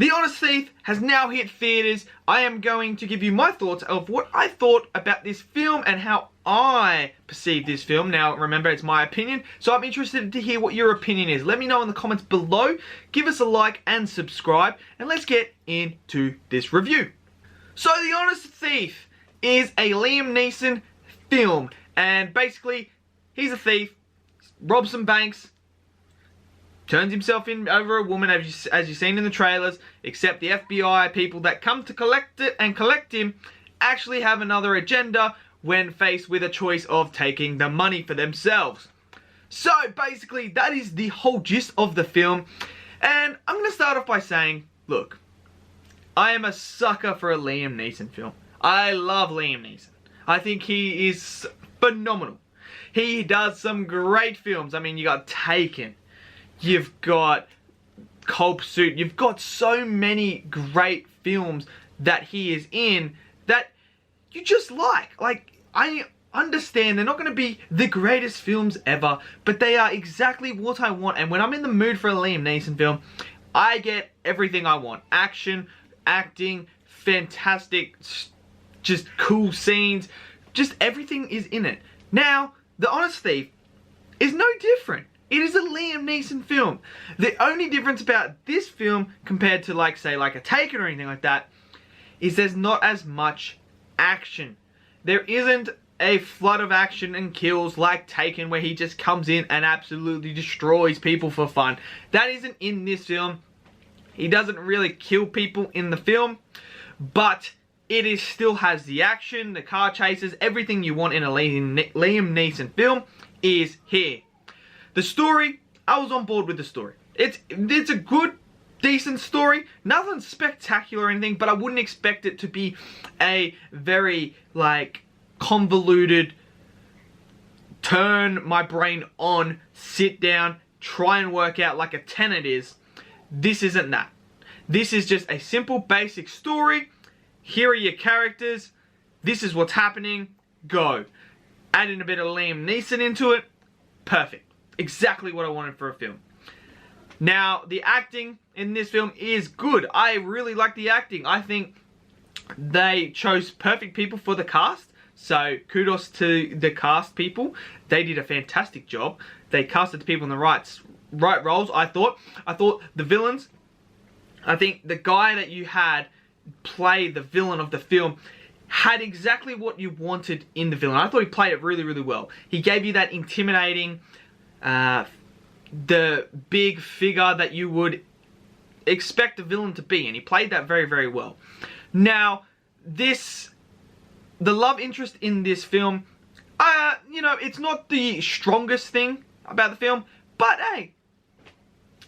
The Honest Thief has now hit theaters. I am going to give you my thoughts of what I thought about this film and how I perceive this film. Now, remember, it's my opinion, so I'm interested to hear what your opinion is. Let me know in the comments below. Give us a like and subscribe, and let's get into this review. So, The Honest Thief is a Liam Neeson film, and basically, he's a thief, robs some banks, turns himself in over a woman, as you've seen in the trailers, except the FBI people that come to collect it and collect him actually have another agenda when faced with a choice of taking the money for themselves. So basically, that is the whole gist of the film. And I'm going to start off by saying, look, I am a sucker for a Liam Neeson film. I love Liam Neeson. I think he is phenomenal. He does some great films. I mean, you got Taken. You've got Cold Pursuit. You've got so many great films that he is in that you just like. Like, I understand they're not going to be the greatest films ever, but they are exactly what I want. And when I'm in the mood for a Liam Neeson film, I get everything I want. Action, acting, fantastic, just cool scenes. Just everything is in it. Now, The Honest Thief is no different. It is a Liam Neeson film. The only difference about this film compared to, like, say, like a Taken or anything like that, is there's not as much action. There isn't a flood of action and kills like Taken, where he just comes in and absolutely destroys people for fun. That isn't in this film. He doesn't really kill people in the film, but it still has the action, the car chases, everything you want in a Liam Neeson film is here. The story, I was on board with the story. It's a good, decent story. Nothing spectacular or anything, but I wouldn't expect it to be a very, like, convoluted, turn my brain on, sit down, try and work out like a Tenet is. This isn't that. This is just a simple, basic story. Here are your characters. This is what's happening. Go. Add in a bit of Liam Neeson into it. Perfect. Exactly what I wanted for a film. Now, the acting in this film is good. I really like the acting. I think they chose perfect people for the cast. So, kudos to the cast people. They did a fantastic job. They casted the people in the right roles, I thought. I thought the villains, I think the guy that you had play the villain of the film had exactly what you wanted in the villain. I thought he played it really, really well. He gave you that intimidating, the big figure that you would expect a villain to be, and he played that very, very well. Now, the love interest in this film, you know, it's not the strongest thing about the film, but hey,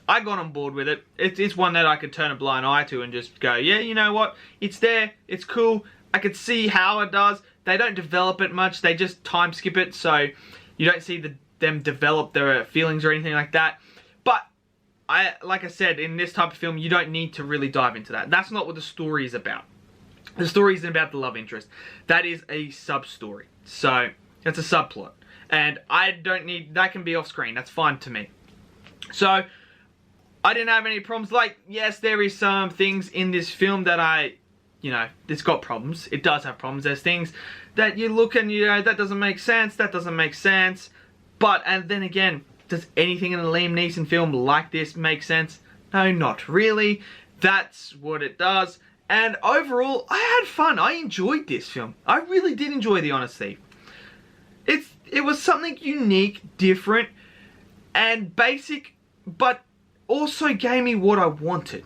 I got on board with it. It's one that I could turn a blind eye to and just go, yeah, you know what, it's there, it's cool, I could see how it does. They don't develop it much, they just time skip it, so you don't see them develop their feelings or anything like that. But, like I said, in this type of film, you don't need to really dive into that. That's not what the story is about. The story isn't about the love interest. That is a sub-story. So, that's a subplot. And I don't need, that can be off screen, that's fine to me. So, I didn't have any problems. Like, yes, there is some things in this film that you know, it's got problems. It does have problems. There's things that you look and you know, that doesn't make sense, that doesn't make sense. But, and then again, does anything in a Liam Neeson film like this make sense? No, not really. That's what it does. And overall, I had fun. I enjoyed this film. I really did enjoy The Honest Thief. It was something unique, different, and basic, but also gave me what I wanted.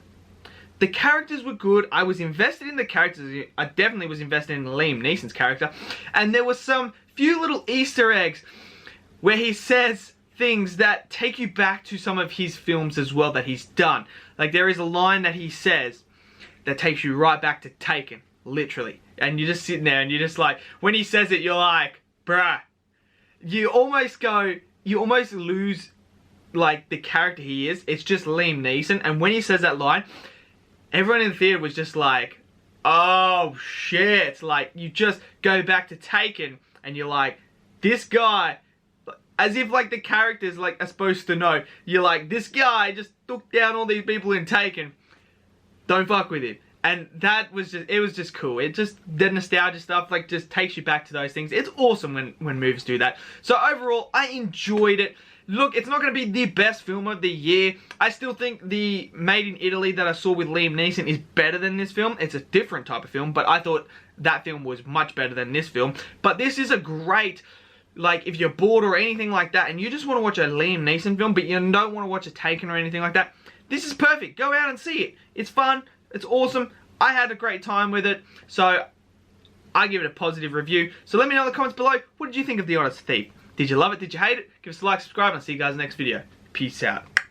The characters were good. I was invested in the characters. I definitely was invested in Liam Neeson's character. And there were some few little Easter eggs where he says things that take you back to some of his films as well that he's done. Like, there is a line that he says that takes you right back to Taken, literally. And you're just sitting there and you're just like, when he says it, you're like, bruh. You almost lose, like, the character he is. It's just Liam Neeson. And when he says that line, everyone in the theater was just like, oh shit. Like, you just go back to Taken and you're like, this guy, as if like the characters like are supposed to know. You're like, this guy just took down all these people in Taken. don't fuck with him. And that was just, it was just cool. It just, the nostalgia stuff, like, just takes you back to those things. It's awesome when movies do that. So overall, I enjoyed it. Look, it's not going to be the best film of the year. I still think the Made in Italy that I saw with Liam Neeson is better than this film. It's a different type of film, but I thought that film was much better than this film. But this is a great, like, if you're bored or anything like that, and you just want to watch a Liam Neeson film, but you don't want to watch a Taken or anything like that, this is perfect. Go out and see it. It's fun. It's awesome. I had a great time with it, so I give it a positive review. So let me know in the comments below, what did you think of The Honest Thief? Did you love it? Did you hate it? Give us a like, subscribe, and I'll see you guys in the next video. Peace out.